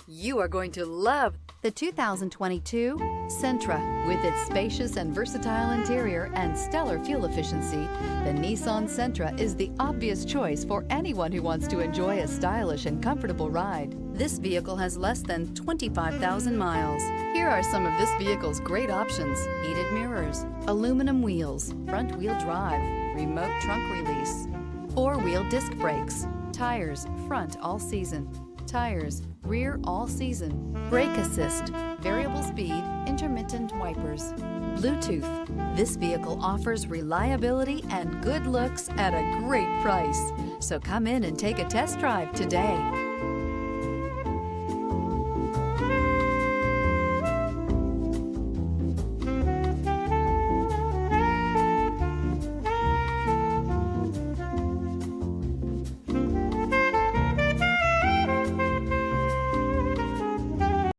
You are going to love the 2022 Sentra. With its spacious and versatile interior and stellar fuel efficiency, the Nissan Sentra is the obvious choice for anyone who wants to enjoy a stylish and comfortable ride. This vehicle has less than 25,000 miles. Here are some of this vehicle's great options: heated mirrors, aluminum wheels, front-wheel drive, remote trunk release, four-wheel disc brakes, tires front all season, tires rear all season, brake assist, variable speed, intermittent wipers, Bluetooth. This vehicle offers reliability and good looks at a great price. So come in and take a test drive today.